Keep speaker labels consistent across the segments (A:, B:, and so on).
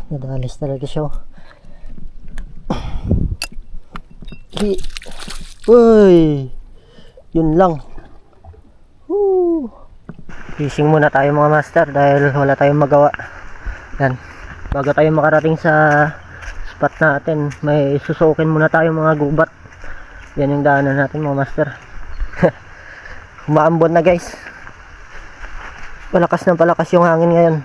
A: Nadalis talaga siya. Uy! Yun lang. Woo! Fishing muna tayo mga master dahil wala tayong magawa. Yan. Bago tayo makarating sa spot natin, may susukin muna tayo mga gubat. Yan yung daanan natin mga master. Umaambon na guys. Palakas ng palakas yung hangin ngayon.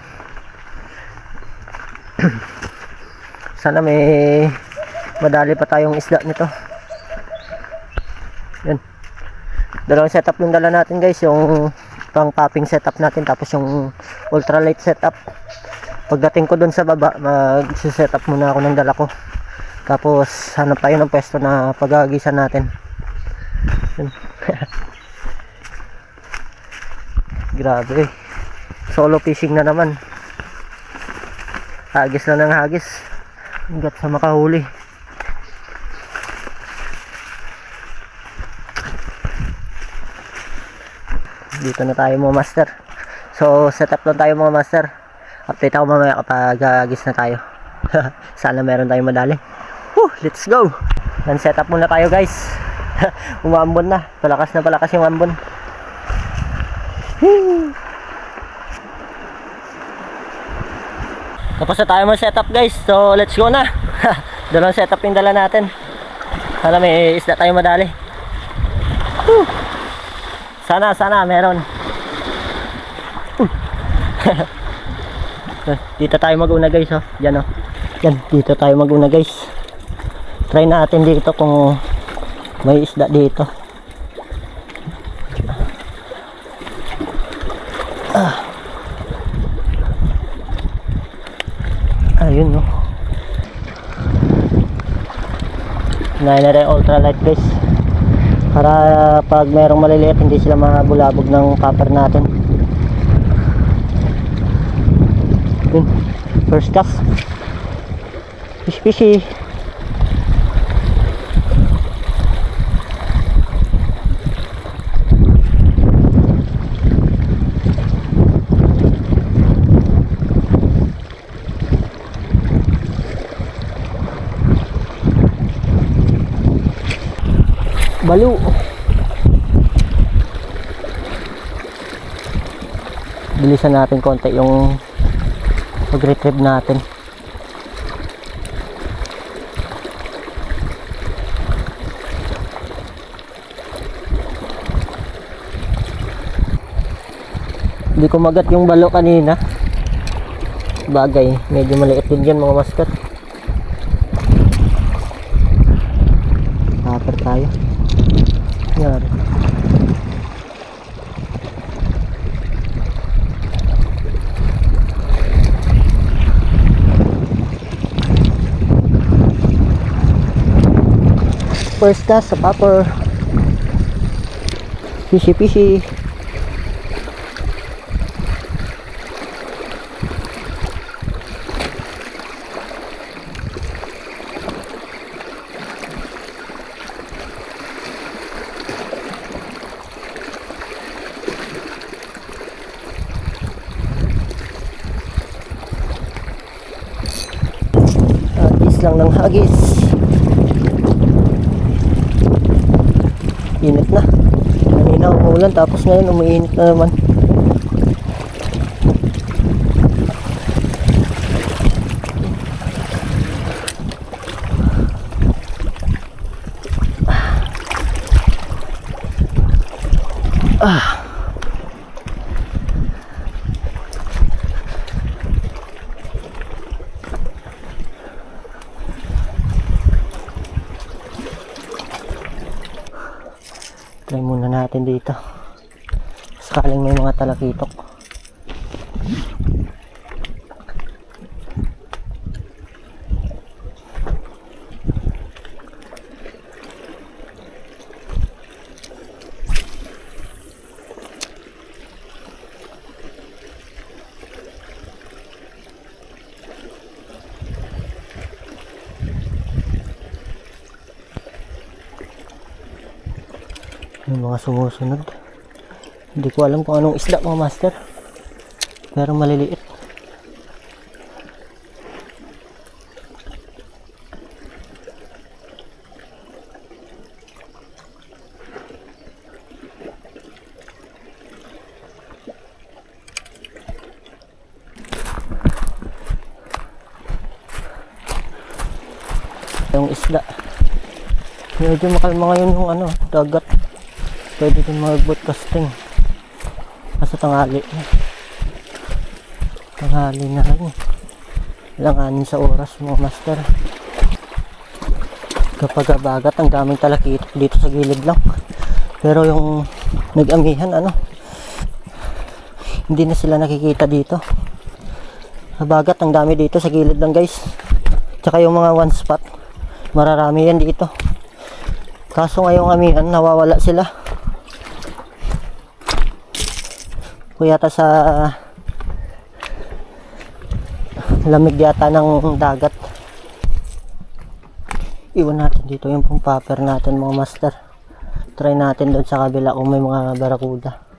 A: Sana may madali pa tayong isda nito. Yan. Dalawang setup yung dala natin guys. Yung pang popping setup natin, tapos yung ultralight setup. Pagdating ko dun sa baba, mag-setup muna ako ng dala ko. Tapos hanap tayo ng pwesto na paghahagisan natin. Grabe, solo fishing na naman. Hagis na ng hagis hanggat sa makahuli. Dito na tayo mga master. So setup lang tayo mga master. Update ako mamaya kapag hagis na tayo. Sana meron tayong madali. Let's go. Then setup muna tayo guys. Umaambon na. Palakas na palakas yung ambon. Tapos na tayo mag-setup guys. So let's go na. Dalawang setup yung dala natin. Sana may isda tayo madali. Sana meron. Dito tayo mag-una guys, oh. Yan, oh. Yan, dito tayo mag-una guys. Try natin dito kung may isda dito. Ayun, no. Hinahin na rin ultralight guys, para pag merong maliliit hindi sila mabulabog ng copper natin. Yun, first cast. Fishy. Balo. Bilisan natin konti yung pag-retrieve natin. Hindi ko magat yung balo kanina. Bagay, medyo maliit din yan mga master. Tapos tayo. Yan. First cast sa popper. Fishy. Lang ng hagis. Init na. Kanina umulan tapos ngayon umiinit na naman. Try muna natin dito. Sakaling may mga talakitok. May mga sumusunod. Hindi ko alam kung anong isda mga master, pero maliliit. yung isda. Medyo makalma ngayon yung ano, dagat. Pwede din mag-boat casting. Kasi tanghali na rin. Langanin sa oras mga master. Kapag bagat, ang daming talakit dito sa gilid lang. Pero yung nag-amihan, ano, hindi na sila nakikita dito. Bagat, ang dami dito sa gilid lang guys. Tsaka yung mga one spot, mararami yan dito. Kaso ngayong amihan, nawawala sila. Kuyata sa lamig yata ng dagat. Iwan natin dito yung pong popper natin mga master. Try natin doon sa kabila kung may mga barakuda.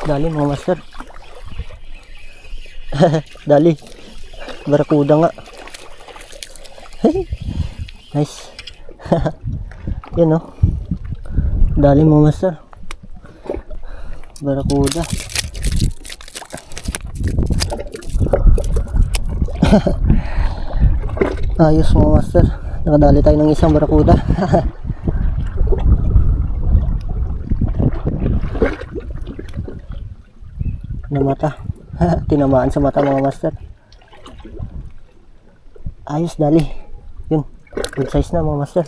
A: Dali mga master. Dali. Barakuda nga. Nice. Yan oh. Dali mga master. Barakuda. Ayos mga master. Nakadali tayo ng isang barakuda. Na mata. Tinamaan sa mata mga master. Ayos dali. Yun. Good size na mga master.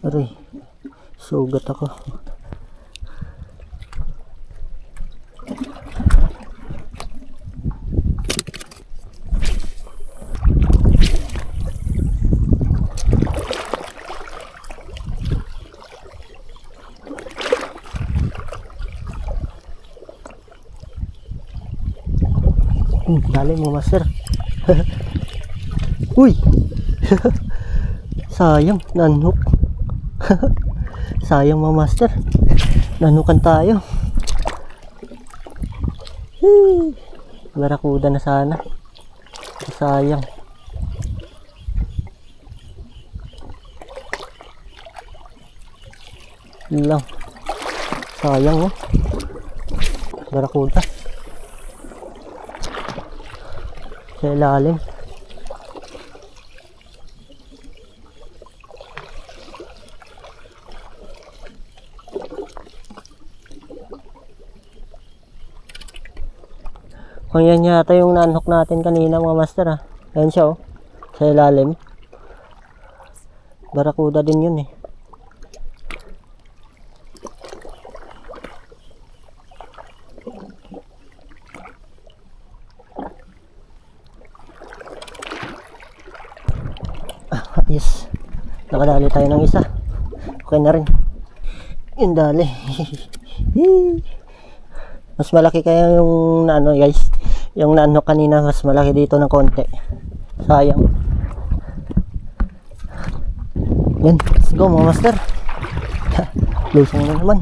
A: Aray. Sugat ako. Dali mo master. Uy. Sayang nanhook. Sayang mga master. Nanhukan tayo. Barakuda na sana. Sayang. Lang. Sayang oh. Barakuda. Sa ilalim. Kung yan yata yung nanhook natin kanina mga master ha. Ayan siya oh. Sa ilalim. Barakuda din yun eh. Yes, nakadali tayo ng isa. Okay na rin. Yun dali. Mas malaki kaya yung ano guys, yung naano kanina, mas malaki dito ng konti. Sayang. Yan, let's go mga master. Lusong na naman.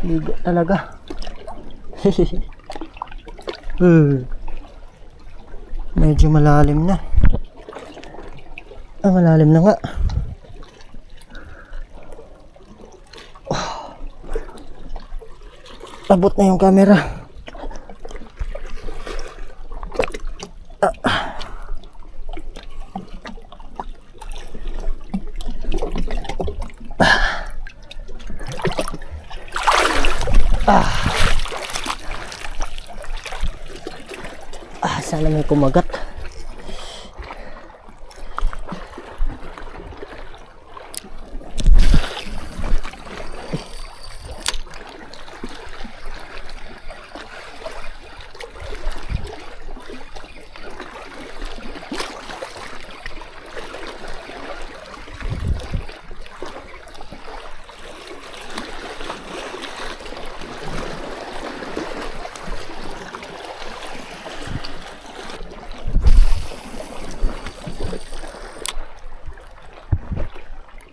A: Liga talaga. Medyo malalim na. Malalim na nga. Abot na yung camera. Sana may kumagat.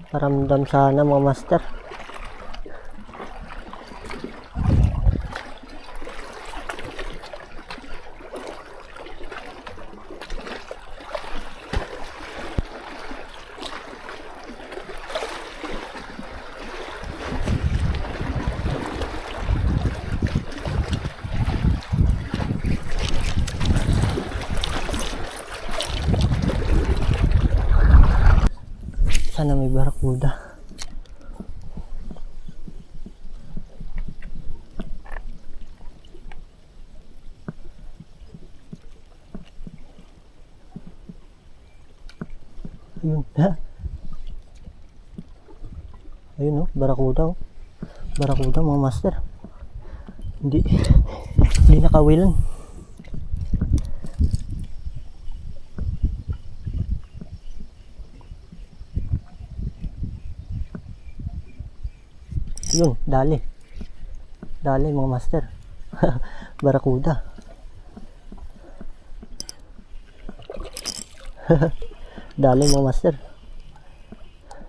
A: Paramdam sana mga master. Sana may barakuda. Ayun. Ayun oh, barakuda oh. Barakuda mga master. Hindi nakawilan. Yun, dali mga master. Barakuda. Dali mga master.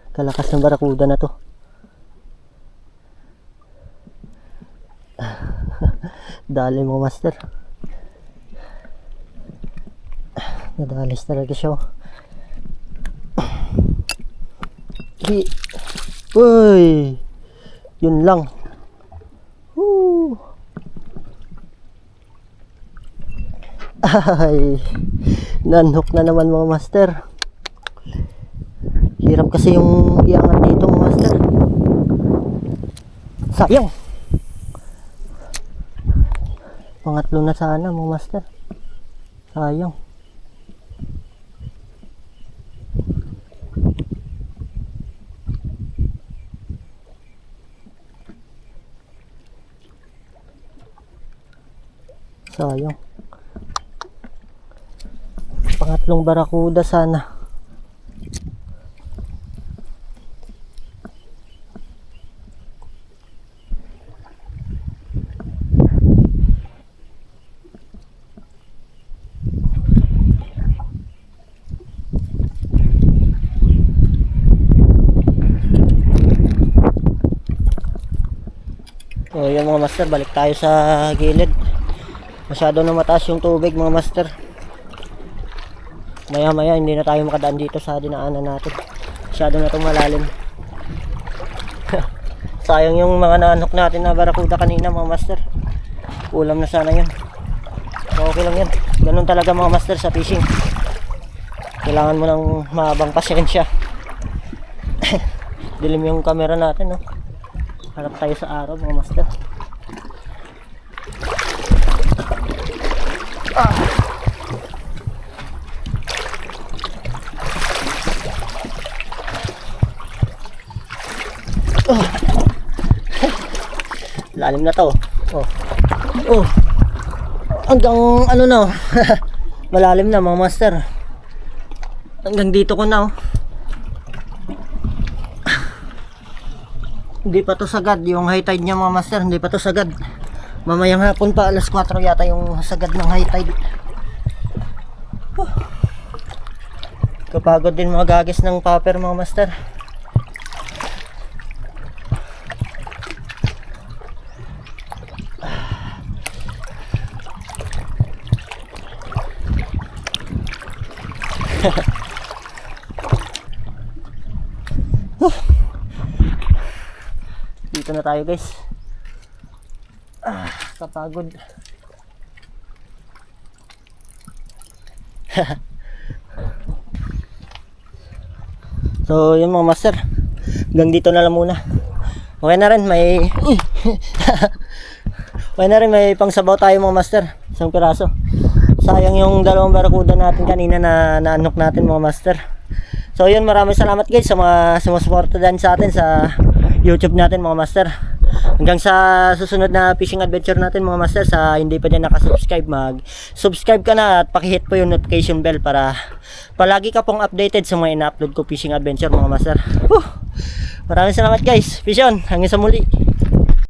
A: Kalakas ng barakuda na to. Dali mga master. Nadalis talaga siya. Uy, yun lang. Ay, nanhook na naman mga master. Hirap kasi yung iangat dito mga master. Sayang. Pangatlo na sana mga master. Sayang. Sayang. Pangatlong barakuda sana. So yun mga master, balik tayo sa gilid. Masyado na mataas yung tubig mga master. Maya maya hindi na tayo makadaan dito sa dinaanan natin. Masyado na itong malalim. Sayang yung mga nanhook natin na barakuda kanina mga master. Ulam na sana yun. So, okay lang yan. Ganun talaga mga master sa fishing. Kailangan mo ng mahabang pasensya. Dilim yung camera natin no. Harap tayo sa araw mga master. Lalim na to. Hanggang ano na. Malalim na mga master. Hanggang dito ko na. Hindi pa to sagad yung high tide niya mga master. Hindi pa to sagad. Mamayang hapon pa, alas 4 yata yung sagad ng high tide. Kapagod din mga gagis ng popper mga master. Dito na tayo guys. Kapagod. So yun mga master, hanggang dito na lang muna. Okay na rin, may okay na rin, may pangsabaw tayo mga master. Isang piraso. Sayang yung dalawang barakuda natin kanina na naanok natin mga master. So yun, maraming salamat guys sa mga sumusuporta dyan sa atin sa YouTube natin mga master. Hanggang sa susunod na fishing adventure natin mga master. Sa hindi pa dyan nakasubscribe, mag-subscribe ka na at pakihit po yung notification bell para palagi ka pong updated sa mga ina-upload ko fishing adventure mga master. Maraming salamat guys. Fish on, hanggang sa muli.